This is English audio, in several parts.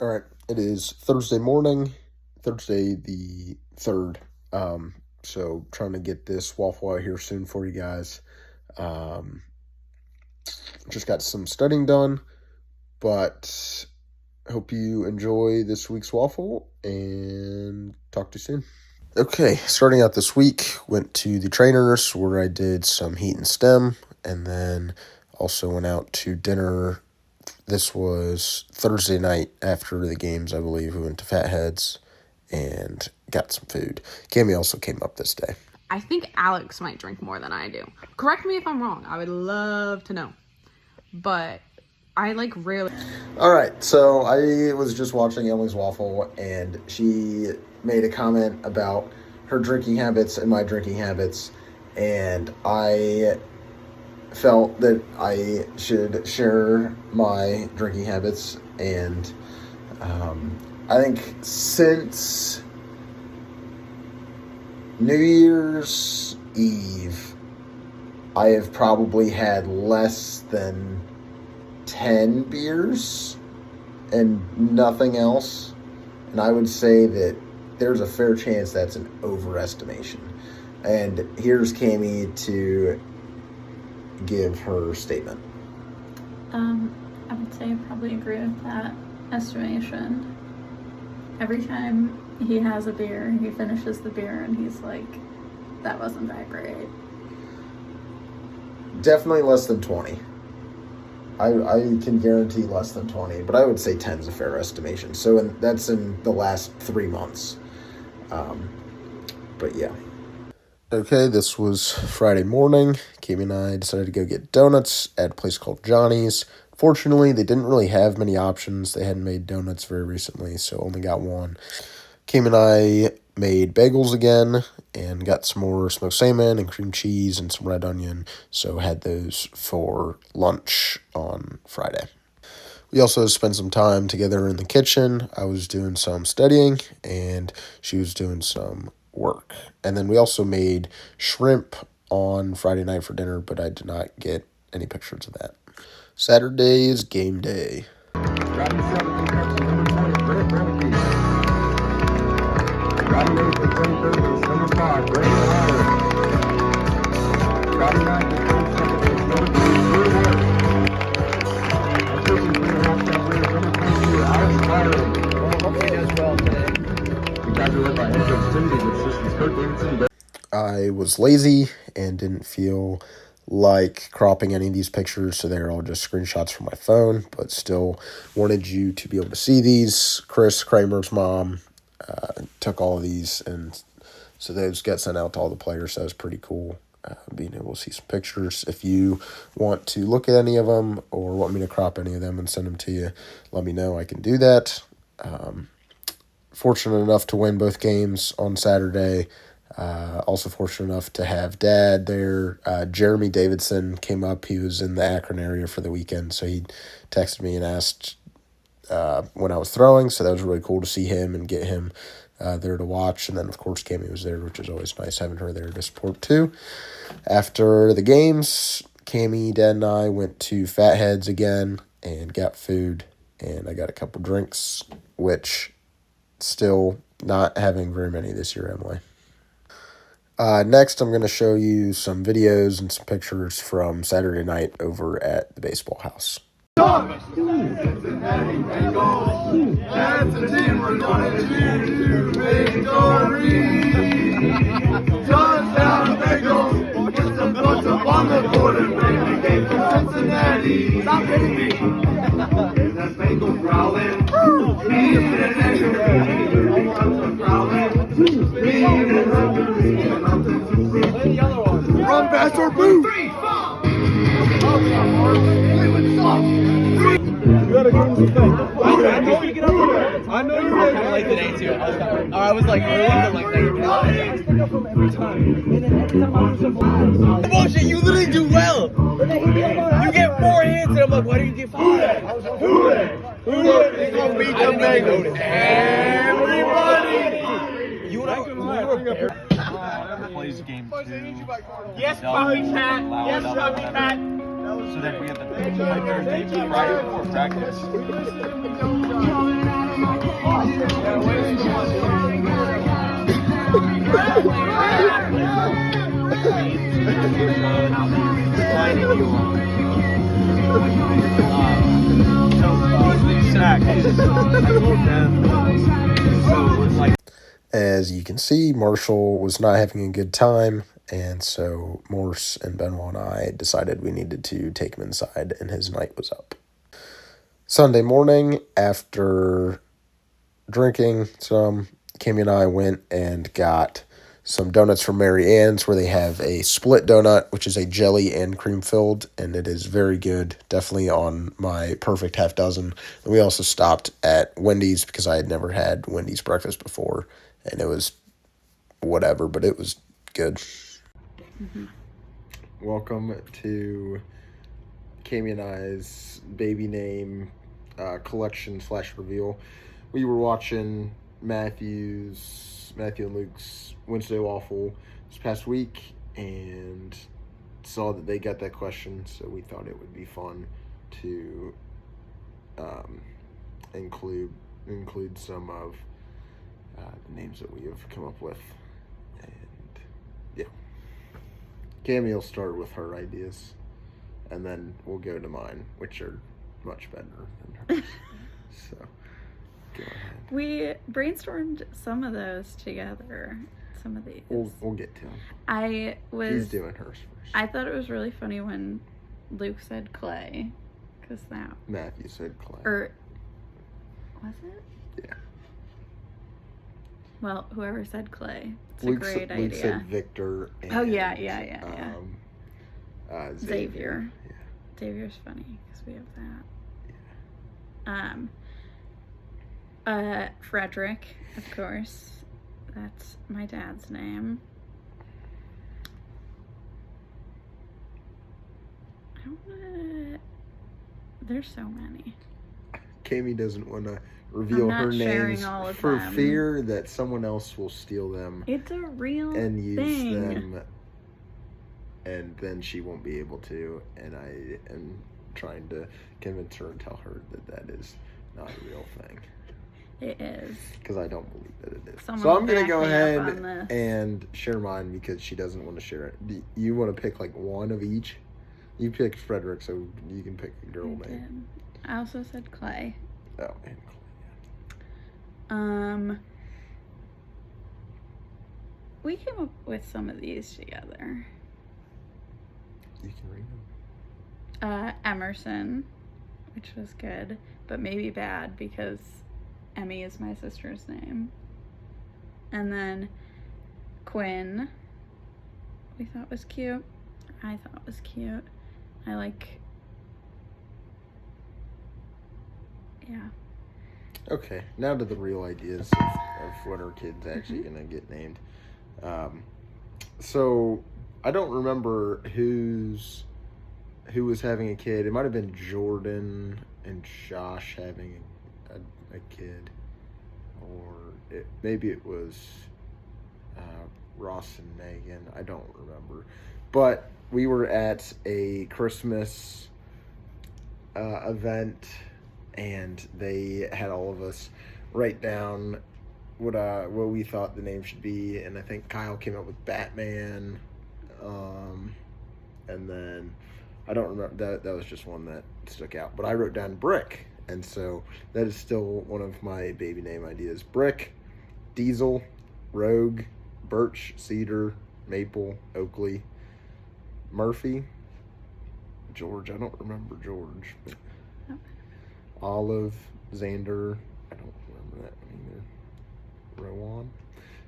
All right, it is Thursday morning, Thursday the 3rd. So trying to get this waffle out here soon for you guys. Just got some studying done, but hope you enjoy this week's waffle and talk to you soon. Okay, starting out this week, went to the trainers where I did some heat and stem, and then also went out to dinner. This was Thursday night after the games, I believe. We went to Fatheads and got some food. Cammy also came up this day. I think Alex might drink more than I do. Correct me if I'm wrong. I would love to know. But I really... All right, so I was just watching Emily's Waffle, and she made a comment about her drinking habits and my drinking habits, and I felt that I should share my drinking habits, and I think since New Year's Eve, I have probably had less than 10 beers and nothing else, and I would say that there's a fair chance that's an overestimation. And here's Cammy to give her statement. I would say I probably agree with that estimation. Every time he has a beer, he finishes the beer and he's like, that wasn't that great. Definitely less than 20. I can guarantee less than 20, but I would say 10 is a fair estimation. So that's in the last 3 months. But yeah. Okay, this was Friday morning. Cammy and I decided to go get donuts at a place called Johnny's. Fortunately, they didn't really have many options. They hadn't made donuts very recently, so only got one. Cammy and I made bagels again and got some more smoked salmon and cream cheese and some red onion, so had those for lunch on Friday. We also spent some time together in the kitchen. I was doing some studying, and she was doing some work. And then we also made shrimp on Friday night for dinner, but I did not get any pictures of that. Saturday is game day. I was lazy and didn't feel like cropping any of these pictures, so they're all just screenshots from my phone, but still wanted you to be able to see these. Chris Kramer's mom took all of these, and so those got sent out to all the players, so that was pretty cool, being able to see some pictures. If you want to look at any of them or want me to crop any of them and send them to you, let me know. I can do that. Fortunate enough to win both games on Saturday. Also fortunate enough to have Dad there. Jeremy Davidson came up. He was in the Akron area for the weekend, so he texted me and asked when I was throwing, so that was really cool to see him and get him there to watch. And then, of course, Cammy was there, which is always nice having her there to support, too. After the games, Cammy, Dad, and I went to Fatheads again and got food, and I got a couple drinks, which still not having very many this year, Emily. Next, I'm going to show you some videos and some pictures from Saturday night over at the baseball house. Cincinnati Bengals, that's the team we're going to cheer to victory. Touchdown Bengals, get some thoughts up on the board and bring the game to Cincinnati. Stop hitting me. There's that Bengals growling. Run faster, boo! You gotta go to the thing. I know you get up there. I know you're ready. I like today too. I was like early, but like I pick up from every time. And then every time I was surprised. Bullshit, you literally do well. You get 4 hits, and I'm like, why do you get 5? Who they gonna beat the Bengals? Everybody. You and I plays game 2. Yes, Bobby Pat. Yes, Bobby Pat. So then we have the Thursday, Friday before practice. As you can see, Marshall was not having a good time, and so Morse and Benoit and I decided we needed to take him inside, and his night was up. Sunday morning, after drinking some, Kimmy and I went and got some donuts from Mary Ann's, where they have a split donut, which is a jelly and cream filled, and it is very good. Definitely on my perfect half dozen. And we also stopped at Wendy's because I had never had Wendy's breakfast before, and it was whatever, but it was good. Mm-hmm. Welcome to Kimmy and I's baby name collection / reveal. We were watching Matthew and Luke's Wednesday Waffle this past week and saw that they got that question, so we thought it would be fun to include some of the names that we have come up with. And yeah, Cammy will start with her ideas, and then we'll go to mine, which are much better than hers. So go ahead. We brainstormed some of those together. Some of these. We'll get to them. She's doing hers first. I thought it was really funny when Luke said clay, because that Matthew said clay. Or was it? Yeah. Well, whoever said clay, it's Luke a great idea. Luke said Victor. And, oh yeah. Xavier. Yeah. Xavier's funny because we have that. Frederick, of course. That's my dad's name. I don't wanna... There's so many. Cammy doesn't want to reveal her names for fear that someone else will steal them. It's a real and use thing. them, and then she won't be able to. And I am trying to convince her and tell her that is not a real thing. It is. Because I don't believe that it is. Someone so I'm going to go back me up ahead on this. and share mine because she doesn't want to share it. Do you want to pick like one of each? You picked Frederick, so you can pick a girl name. I also said Clay. Oh, and Clay. We came up with some of these together. You can read them. Emerson, which was good, but maybe bad because Emmy is my sister's name. And then Quinn, we thought was cute. I thought was cute. I like... Yeah. Okay, now to the real ideas of what our kid's actually going to get named. So, I don't remember who was having a kid. It might have been Jordan and Josh having a kid. Or maybe it was Ross and Megan. I don't remember. But we were at a Christmas event, and they had all of us write down what we thought the name should be, and I think Kyle came up with Batman, and then I don't remember, that was just one that stuck out, but I wrote down Brick, and so that is still one of my baby name ideas. Brick, Diesel, Rogue, Birch, Cedar, Maple, Oakley, Murphy, George, I don't remember George, but Olive, Xander, I don't remember that one either. Rowan,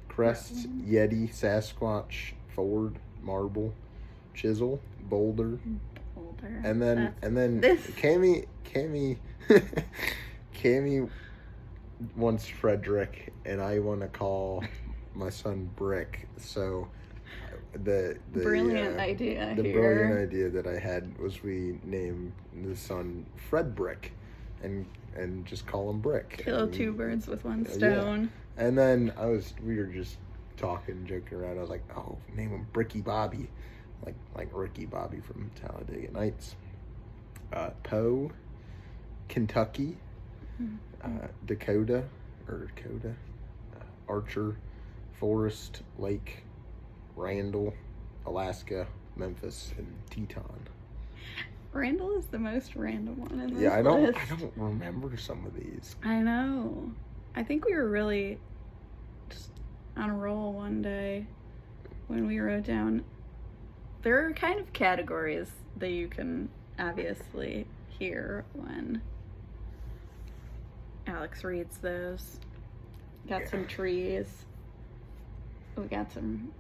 Crest, Yeti, Sasquatch, Ford, Marble, Chisel, Boulder, and then Cammy Cammy wants Frederick, and I want to call my son Brick. So the brilliant idea. The brilliant idea that I had was we name the son Fred Brick, and just call him Brick. Kill two birds with one stone. Yeah. And then we were just talking, joking around. I was like, oh, name him Bricky Bobby, like Ricky Bobby from Talladega Nights. Poe, Kentucky, Dakota, Archer, Forest, Lake, Randall, Alaska, Memphis, and Teton. Randall is the most random one in this Yeah, I list. don't remember some of these. I know. I think we were really just on a roll one day when we wrote down. There are kind of categories that you can obviously hear when Alex reads those. Got some trees. We got some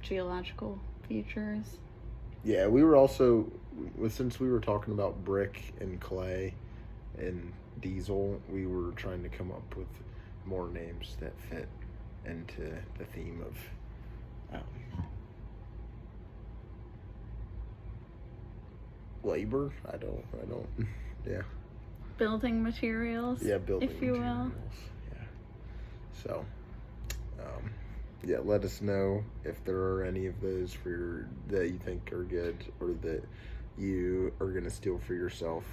geological features. Yeah, we were also, since we were talking about brick and clay and diesel, we were trying to come up with more names that fit into the theme of labor. I don't, yeah. Building materials. Yeah, building if you materials. will. Yeah. So, yeah, let us know if there are any of those that you think are good or that you are going to steal for yourself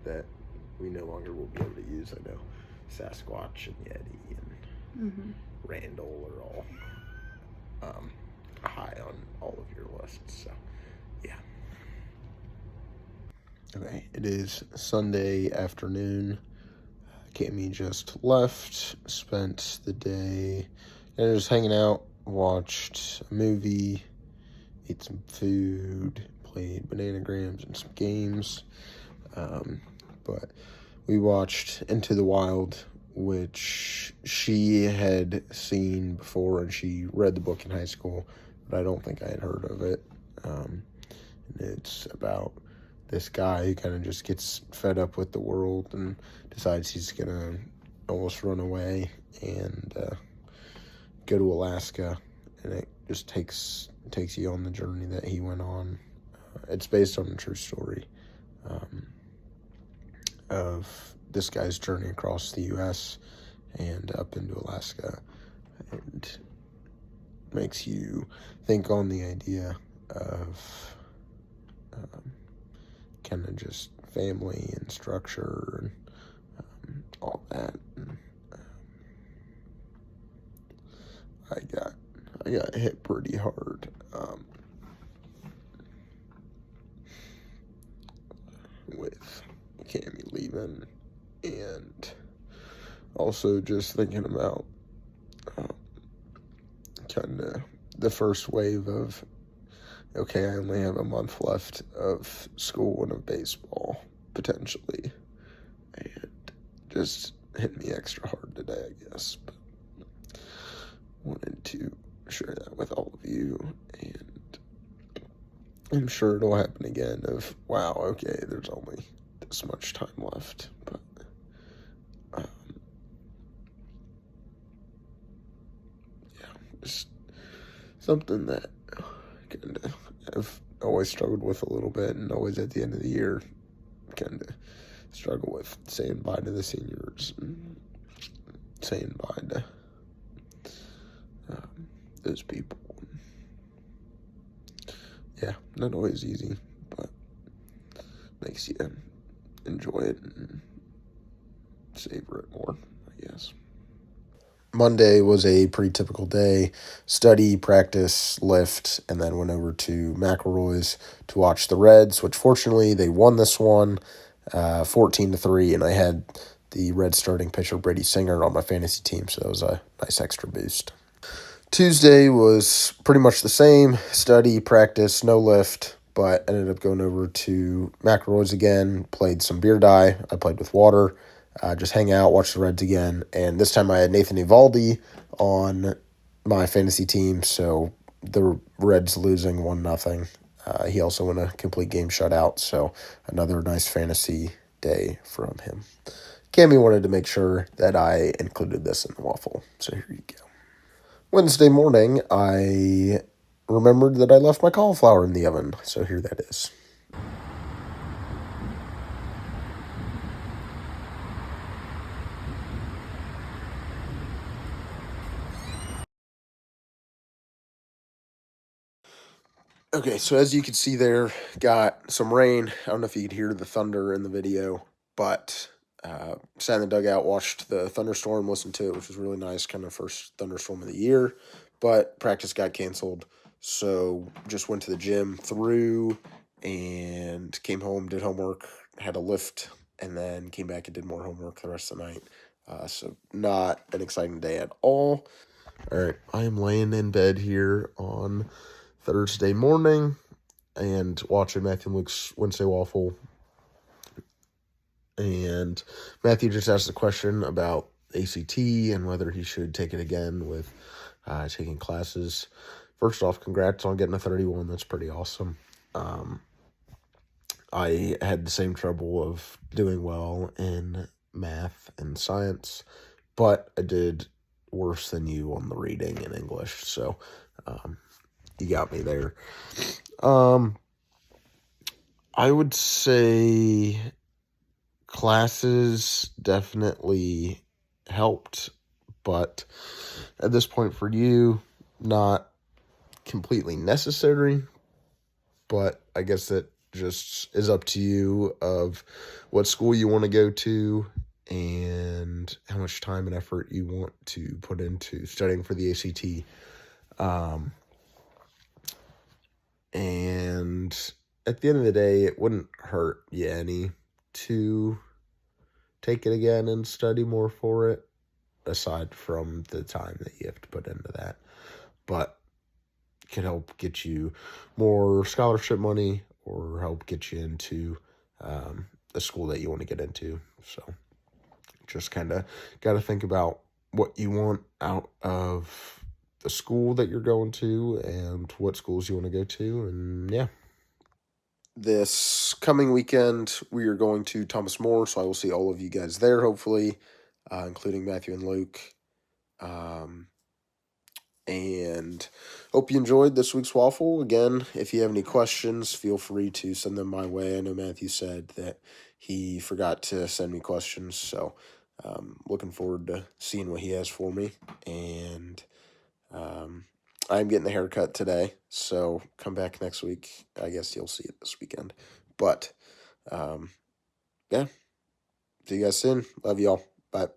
that we no longer will be able to use. I know Sasquatch and Yeti and Randall are all high on all of your lists. So, yeah. Okay, it is Sunday afternoon. Cammy just left, spent the day just hanging out, watched a movie, ate some food, played bananagrams and some games. But we watched Into the Wild, which she had seen before, and she read the book in high school, but I don't think I had heard of it. And it's about this guy who kind of just gets fed up with the world and decides he's gonna almost run away and go to Alaska, and it just takes you on the journey that he went on. It's based on a true story of this guy's journey across the U.S. and up into Alaska, and makes you think on the idea of kind of just family and structure and all that. And, I got hit pretty hard with Cammy leaving, and also just thinking about kind of the first wave of, okay, I only have a month left of school and of baseball, potentially. And just hit me extra hard today, I guess. But wanted to share that with all of you. And I'm sure it'll happen again of, wow, okay, there's only this much time left. But yeah, just something that kind of I've always struggled with a little bit, and always at the end of the year kind of struggle with saying bye to the seniors and saying bye to those people. Yeah, not always easy, but makes you enjoy it and savor it more, I guess. Monday was a pretty typical day. Study, practice, lift, and then went over to McElroy's to watch the Reds, which fortunately they won this one 14-3, and I had the Reds starting pitcher Brady Singer on my fantasy team, so that was a nice extra boost. Tuesday was pretty much the same. Study, practice, no lift, but ended up going over to McElroy's again, played some beer die. I played with water. Just hang out, watch the Reds again. And this time I had Nathan Eovaldi on my fantasy team, so the Reds losing 1-0. He also won a complete game shutout, so another nice fantasy day from him. Cammy wanted to make sure that I included this in the waffle, so here you go. Wednesday morning, I remembered that I left my cauliflower in the oven, so here that is. Okay, so as you can see there, got some rain. I don't know if you could hear the thunder in the video, but sat in the dugout, watched the thunderstorm, listened to it, which was really nice, kind of first thunderstorm of the year, but practice got canceled, so just went to the gym, threw and came home, did homework, had a lift, and then came back and did more homework the rest of the night. So not an exciting day at all. All right, I am laying in bed here on Thursday morning and watching Matthew and Luke's Wednesday Waffle. And Matthew just asked a question about ACT and whether he should take it again with taking classes. First off, congrats on getting a 31. That's pretty awesome. I had the same trouble of doing well in math and science, but I did worse than you on the reading and English, so you got me there. I would say classes definitely helped, but at this point for you, not completely necessary, but I guess that just is up to you of what school you want to go to and how much time and effort you want to put into studying for the ACT. And at the end of the day, it wouldn't hurt you any to take it again and study more for it, aside from the time that you have to put into that. But it can help get you more scholarship money or help get you into the school that you want to get into. So just kind of got to think about what you want out of the school that you're going to and what schools you want to go to. And yeah. This coming weekend, we are going to Thomas More, so I will see all of you guys there, hopefully, including Matthew and Luke. And hope you enjoyed this week's waffle. Again, if you have any questions, feel free to send them my way. I know Matthew said that he forgot to send me questions, so looking forward to seeing what he has for me. And I'm getting a haircut today, so come back next week. I guess you'll see it this weekend. But, yeah, see you guys soon. Love y'all. Bye.